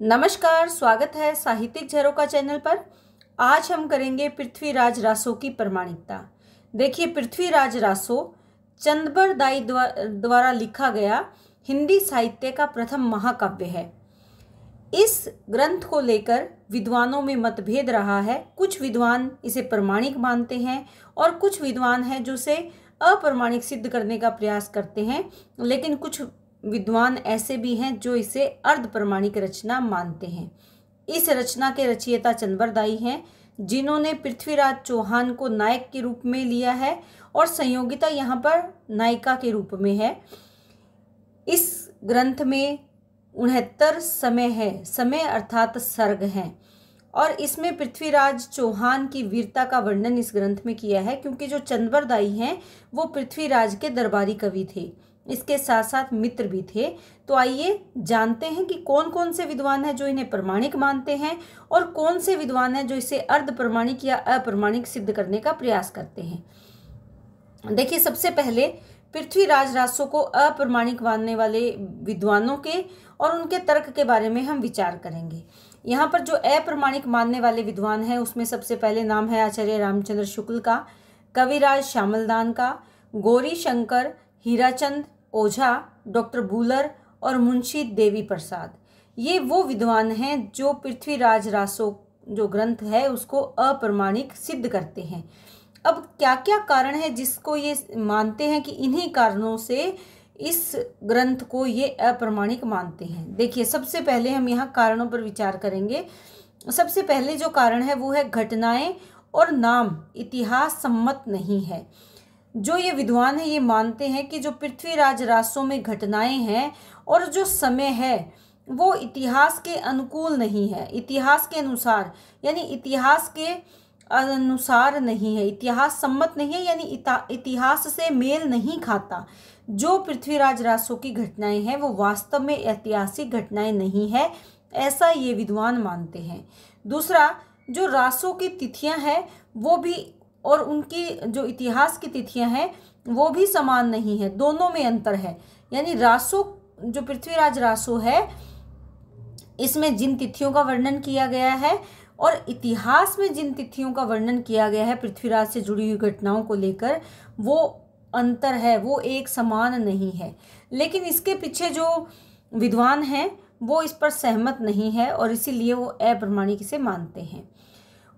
नमस्कार, स्वागत है साहित्यिक झरोखा चैनल पर। आज हम करेंगे रासो की प्रमाणिकता। देखिए, रासो चंदबरदाई द्वारा लिखा गया हिंदी साहित्य का प्रथम महाकाव्य है। इस ग्रंथ को लेकर विद्वानों में मतभेद रहा है। कुछ विद्वान इसे प्रमाणिक मानते हैं और कुछ विद्वान हैं जो इसे अप्रमाणिक सिद्ध करने का प्रयास करते हैं, लेकिन कुछ विद्वान ऐसे भी हैं जो इसे अर्ध प्रमाणिक रचना मानते हैं। इस रचना के रचयिता चंदबरदाई हैं, जिन्होंने पृथ्वीराज चौहान को नायक के रूप में लिया है और संयोगिता यहाँ पर नायिका के रूप में है। इस ग्रंथ में 69 समय अर्थात सर्ग हैं और इसमें पृथ्वीराज चौहान की वीरता का वर्णन इस ग्रंथ में किया है, क्योंकि जो चंदबरदाई हैं वो पृथ्वीराज के दरबारी कवि थे, इसके साथ साथ मित्र भी थे। तो आइए जानते हैं कि कौन कौन से विद्वान हैं जो इन्हें प्रमाणिक मानते हैं और कौन से विद्वान हैं जो इसे अर्ध प्रमाणिक या अप्रमाणिक सिद्ध करने का प्रयास करते हैं। देखिए, सबसे पहले पृथ्वीराज रासो को अप्रमाणिक मानने वाले विद्वानों के और उनके तर्क के बारे में हम विचार करेंगे। यहाँ पर जो अप्रमाणिक मानने वाले विद्वान हैं उसमें सबसे पहले नाम है आचार्य रामचंद्र शुक्ल का, कविराज श्यामलदान का, गौरी शंकर, हीराचंद ओझा, डॉक्टर बूलर और मुंशी देवी प्रसाद। ये वो विद्वान हैं जो पृथ्वीराज रासो जो ग्रंथ है उसको अप्रमाणिक सिद्ध करते हैं। अब क्या क्या कारण है जिसको ये मानते हैं कि इन्हीं कारणों से इस ग्रंथ को ये अप्रमाणिक मानते हैं। देखिए, सबसे पहले हम यहाँ कारणों पर विचार करेंगे। सबसे पहले जो कारण है वो है घटनाएं और नाम इतिहास सम्मत नहीं है। जो ये विद्वान है ये मानते हैं कि जो पृथ्वीराज रासो में घटनाएं हैं और जो समय है वो इतिहास के अनुकूल नहीं है, इतिहास के अनुसार, यानी इतिहास के अनुसार नहीं है, इतिहास सम्मत नहीं है, यानी इतिहास से मेल नहीं खाता। जो पृथ्वीराज रासो की घटनाएं हैं वो वास्तव में ऐतिहासिक घटनाएं नहीं है, ऐसा ये विद्वान मानते हैं। दूसरा, जो रासो की तिथियां हैं वो भी और उनकी जो इतिहास की तिथियां हैं वो भी समान नहीं है, दोनों में अंतर है। यानी रासो जो पृथ्वीराज रासो है इसमें जिन तिथियों का वर्णन किया गया है और इतिहास में जिन तिथियों का वर्णन किया गया है पृथ्वीराज से जुड़ी हुई घटनाओं को लेकर, वो अंतर है, वो एक समान नहीं है। लेकिन इसके पीछे जो विद्वान हैं वो इस पर सहमत नहीं है और इसीलिए वो अप्रमाणिक इसे मानते हैं।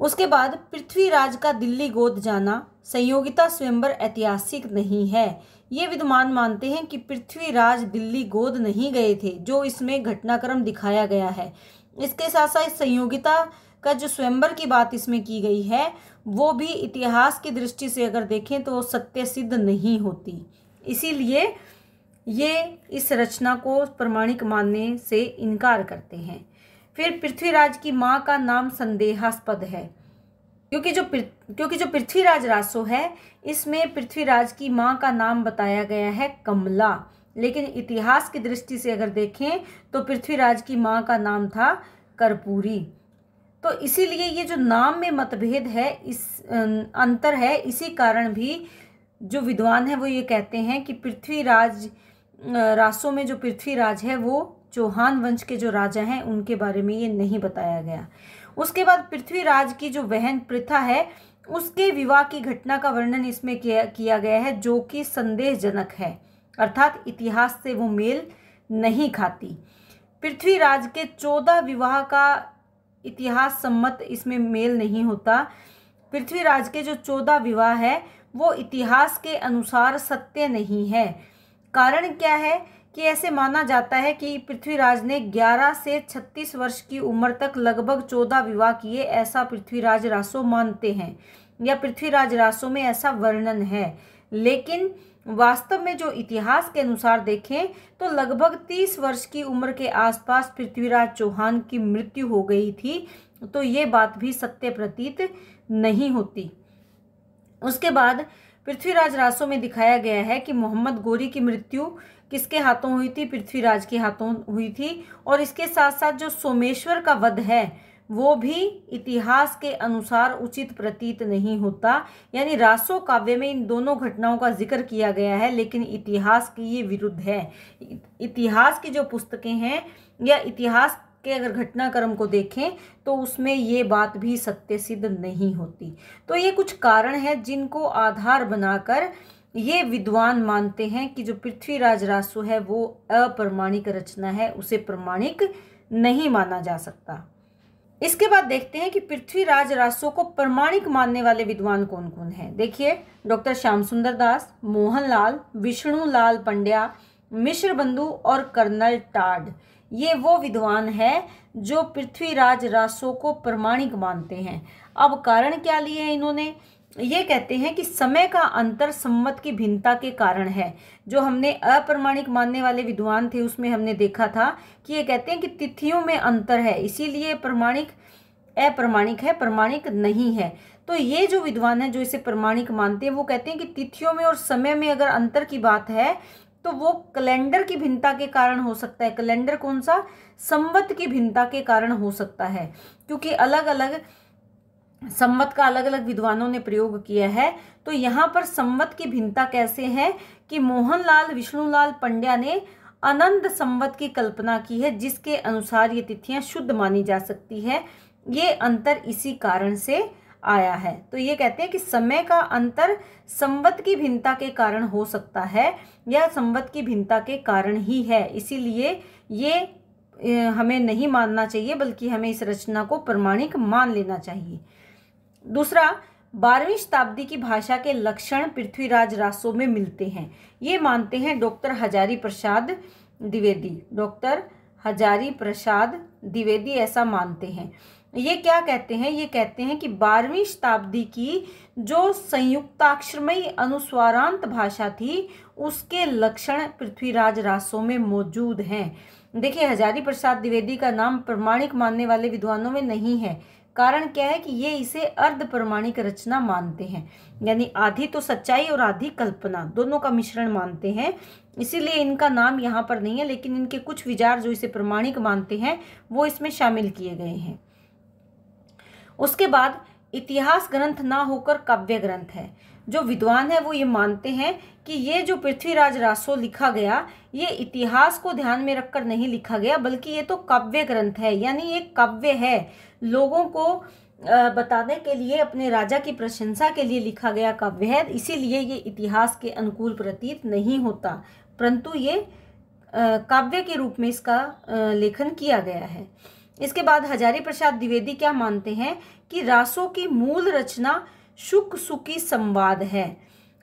उसके बाद पृथ्वीराज का दिल्ली गोद जाना, संयोगिता स्वयंवर ऐतिहासिक नहीं है। ये विद्वान मानते हैं कि पृथ्वीराज दिल्ली गोद नहीं गए थे जो इसमें घटनाक्रम दिखाया गया है। इसके साथ साथ संयोगिता का जो स्वयंवर की बात इसमें की गई है वो भी इतिहास की दृष्टि से अगर देखें तो सत्य सिद्ध नहीं होती, इसीलिए ये इस रचना को प्रमाणिक मानने से इनकार करते हैं। फिर पृथ्वीराज की माँ का नाम संदेहास्पद है, क्योंकि जो पृथ्वीराज रासो है इसमें पृथ्वीराज की माँ का नाम बताया गया है कमला, लेकिन इतिहास की दृष्टि से अगर देखें तो पृथ्वीराज की माँ का नाम था कर्पूरी। तो इसीलिए ये जो नाम में मतभेद है, इस अंतर है, इसी कारण भी जो विद्वान है वो ये कहते हैं कि पृथ्वीराज रासो में जो पृथ्वीराज है वो चौहान वंश के जो राजा हैं उनके बारे में ये नहीं बताया गया। उसके बाद पृथ्वीराज की जो बहन प्रथा है उसके विवाह की घटना का वर्णन इसमें किया गया है, जो कि संदेहजनक है, अर्थात इतिहास से वो मेल नहीं खाती। पृथ्वीराज के 14 विवाह का इतिहास सम्मत इसमें मेल नहीं होता। पृथ्वीराज के जो 14 विवाह है वो इतिहास के अनुसार सत्य नहीं है। कारण क्या है कि ऐसे माना जाता है कि पृथ्वीराज ने 11 से 36 वर्ष की उम्र तक लगभग 14 विवाह किए, ऐसा पृथ्वीराज रासो मानते हैं या पृथ्वीराज रासो में ऐसा वर्णन है। लेकिन वास्तव में जो इतिहास के अनुसार देखें तो लगभग 30 वर्ष की उम्र के आसपास पृथ्वीराज चौहान की मृत्यु हो गई थी, तो ये बात भी सत्य प्रतीत नहीं होती। उसके बाद पृथ्वीराज रासो में दिखाया गया है कि मोहम्मद गोरी की मृत्यु किसके हाथों हुई थी? पृथ्वीराज के हाथों हुई थी। और इसके साथ साथ जो सोमेश्वर का वध है वो भी इतिहास के अनुसार उचित प्रतीत नहीं होता। यानी रासो काव्य में इन दोनों घटनाओं का जिक्र किया गया है, लेकिन इतिहास की ये विरुद्ध है। इतिहास की जो पुस्तकें हैं या इतिहास के अगर घटनाक्रम को देखें तो उसमें ये बात भी सत्य सिद्ध नहीं होती। तो ये कुछ कारण हैं जिनको आधार बनाकर ये विद्वान मानते हैं कि जो पृथ्वीराज रासो है वो अप्रमाणिक रचना है, उसे प्रमाणिक नहीं माना जा सकता। इसके बाद देखते हैं कि पृथ्वीराज रासो को प्रमाणिक मानने वाले विद्वान कौन कौन हैं। देखिए, डॉक्टर श्याम सुंदर दास, मोहनलाल, विष्णुलाल पंड्या, मिश्र बंधु और कर्नल टाड, ये वो विद्वान हैं जो पृथ्वीराज रासो को प्रमाणिक मानते हैं। अब कारण क्या लिए इन्होंने? ये कहते हैं कि समय का अंतर संवत की भिन्नता के कारण है। जो हमने अप्रमाणिक मानने वाले विद्वान थे उसमें हमने देखा था कि ये कहते हैं कि तिथियों में अंतर है, इसीलिए प्रमाणिक अप्रमाणिक है, प्रमाणिक नहीं है। तो ये जो विद्वान है जो इसे प्रमाणिक मानते हैं वो कहते हैं कि तिथियों में और समय में अगर अंतर की बात है तो वो कैलेंडर की भिन्नता के कारण हो सकता है। कैलेंडर कौन सा? संवत की भिन्नता के कारण हो सकता है, क्योंकि अलग अलग संवत का अलग अलग विद्वानों ने प्रयोग किया है। तो यहाँ पर संवत की भिन्नता कैसे है कि मोहनलाल विष्णुलाल पंड्या ने अनंत संवत की कल्पना की है, जिसके अनुसार ये तिथियां शुद्ध मानी जा सकती है। ये अंतर इसी कारण से आया है। तो ये कहते हैं कि समय का अंतर संवत की भिन्नता के कारण हो सकता है या संवत की भिन्नता के कारण ही है, इसीलिए ये हमें नहीं मानना चाहिए बल्कि हमें इस रचना को प्रमाणिक मान लेना चाहिए। दूसरा, 12वीं शताब्दी की भाषा के लक्षण पृथ्वीराज रासो में मिलते हैं, ये मानते हैं डॉक्टर हजारी प्रसाद द्विवेदी। डॉक्टर हजारी प्रसाद द्विवेदी ऐसा मानते हैं। ये क्या कहते हैं? ये कहते हैं कि 12वीं शताब्दी की जो संयुक्ताक्षरमयी अनुस्वारांत भाषा थी उसके लक्षण पृथ्वीराज रासो में मौजूद हैं। देखिए, हजारी प्रसाद द्विवेदी का नाम प्रमाणिक मानने वाले विद्वानों में नहीं है। कारण क्या है कि ये इसे अर्ध प्रमाणिक रचना मानते हैं, यानी आधी तो सच्चाई और आधी कल्पना, दोनों का मिश्रण मानते हैं, इसीलिए इनका नाम यहाँ पर नहीं है। लेकिन इनके कुछ विचार जो इसे प्रमाणिक मानते हैं वो इसमें शामिल किए गए हैं। उसके बाद इतिहास ग्रंथ ना होकर काव्य ग्रंथ है। जो विद्वान है वो ये मानते हैं कि ये जो पृथ्वीराज रासो लिखा गया ये इतिहास को ध्यान में रखकर नहीं लिखा गया, बल्कि ये तो काव्य ग्रंथ है, यानी ये काव्य है, लोगों को बताने के लिए, अपने राजा की प्रशंसा के लिए लिखा गया काव्य है। इसीलिए ये इतिहास के अनुकूल प्रतीत नहीं होता, परंतु ये काव्य के रूप में इसका लेखन किया गया है। इसके बाद हजारी प्रसाद द्विवेदी क्या मानते हैं कि रासो की मूल रचना शुक सुकी संवाद है।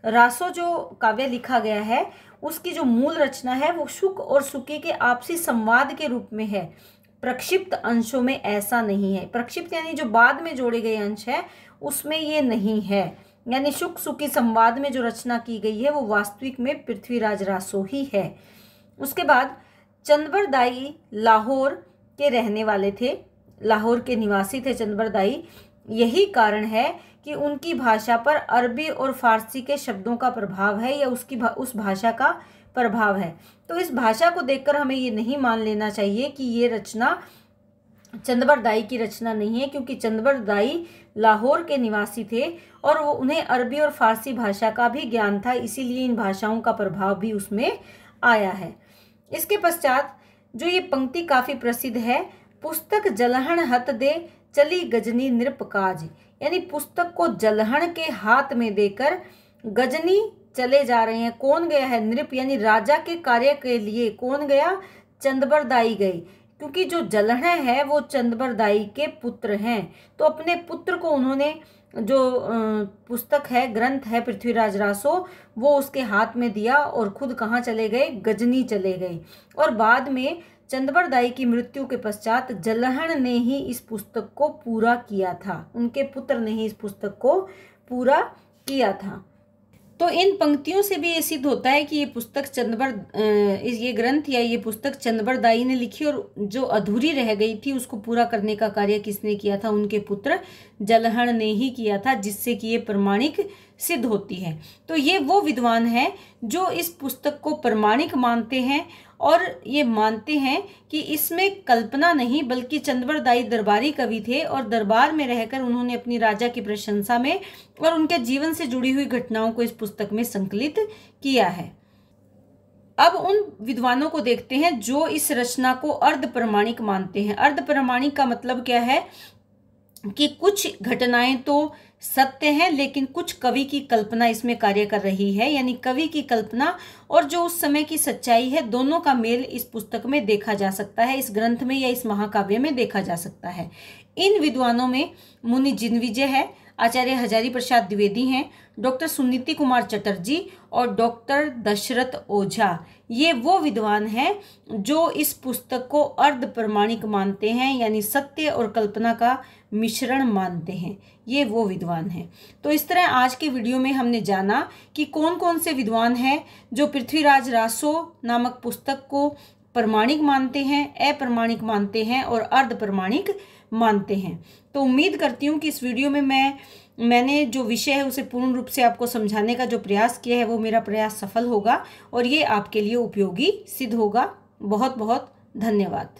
रासो जो काव्य लिखा गया है उसकी जो मूल रचना है वो शुक और सुकी के आपसी संवाद के रूप में है, प्रक्षिप्त अंशों में ऐसा नहीं है। प्रक्षिप्त यानी जो बाद में जोड़े गए अंश है उसमें ये नहीं है, यानी शुक सुकी संवाद में जो रचना की गई है वो वास्तविक में पृथ्वीराज रासो ही है। उसके बाद चंदबरदाई लाहौर के रहने वाले थे, लाहौर के निवासी थे चंदबरदाई। यही कारण है कि उनकी भाषा पर अरबी और फारसी के शब्दों का प्रभाव है या उस भाषा का प्रभाव है। तो इस भाषा को देखकर हमें ये नहीं मान लेना चाहिए कि ये रचना चंदबरदाई की रचना नहीं है, क्योंकि चंदबरदाई लाहौर के निवासी थे और वो उन्हें अरबी और फारसी भाषा का भी ज्ञान था, इसीलिए इन भाषाओं का प्रभाव भी उसमें आया है। इसके पश्चात जो ये पंक्ति काफी प्रसिद्ध है, पुस्तक जलहन हत दे चली गजनी नृपकाज, यानी पुस्तक को जलहन के हाथ में देकर गजनी चले जा रहे हैं। कौन गया है? नृप, यानी राजा के कार्य के लिए कौन गया? चंदबरदाई गई, क्योंकि जो जलहन है वो चंदबरदाई के पुत्र हैं। तो अपने पुत्र को उन्होंने जो पुस्तक है, ग्रंथ है पृथ्वीराज रासो, वो उसके हाथ में दिया और खुद कहाँ चले गए? गजनी चले गए। और बाद में चंदबरदाई की मृत्यु के पश्चात जलहन ने ही इस पुस्तक को पूरा किया था, उनके पुत्र ने ही इस पुस्तक को पूरा किया था। तो इन पंक्तियों से भी ये सिद्ध होता है कि ये पुस्तक ये ग्रंथ या ये पुस्तक चंदबरदाई ने लिखी और जो अधूरी रह गई थी उसको पूरा करने का कार्य किसने किया था? उनके पुत्र जलहन ने ही किया था, जिससे कि ये प्रमाणिक सिद्ध होती है। तो ये वो विद्वान हैं जो इस पुस्तक को प्रमाणिक मानते हैं और ये मानते हैं कि इसमें कल्पना नहीं बल्कि चंदबरदाई दरबारी कवि थे और दरबार में रहकर उन्होंने अपनी राजा की प्रशंसा में और उनके जीवन से जुड़ी हुई घटनाओं को इस पुस्तक में संकलित किया है। अब उन विद्वानों को देखते हैं जो इस रचना को अर्ध प्रमाणिक मानते हैं। अर्ध प्रमाणिक का मतलब क्या है कि कुछ घटनाएं तो सत्य हैं लेकिन कुछ कवि की कल्पना इसमें कार्य कर रही है, यानी कवि की कल्पना और जो उस समय की सच्चाई है दोनों का मेल इस पुस्तक में देखा जा सकता है, इस ग्रंथ में या इस महाकाव्य में देखा जा सकता है। इन विद्वानों में मुनि जिनविजय है, आचार्य हजारी प्रसाद द्विवेदी हैं, डॉक्टर सुनीति कुमार चटर्जी और डॉक्टर दशरथ ओझा। ये वो विद्वान हैं जो इस पुस्तक को अर्ध प्रमाणिक मानते हैं, यानी सत्य और कल्पना का मिश्रण मानते हैं। ये वो विद्वान हैं। तो इस तरह आज के वीडियो में हमने जाना कि कौन कौन से विद्वान हैं जो पृथ्वीराज रासो नामक पुस्तक को प्रमाणिक मानते हैं, अप्रमाणिक मानते हैं और अर्ध प्रमाणिक मानते हैं। तो उम्मीद करती हूँ कि इस वीडियो में मैंने जो विषय है उसे पूर्ण रूप से आपको समझाने का जो प्रयास किया है वो मेरा प्रयास सफल होगा और ये आपके लिए उपयोगी सिद्ध होगा। बहुत बहुत धन्यवाद।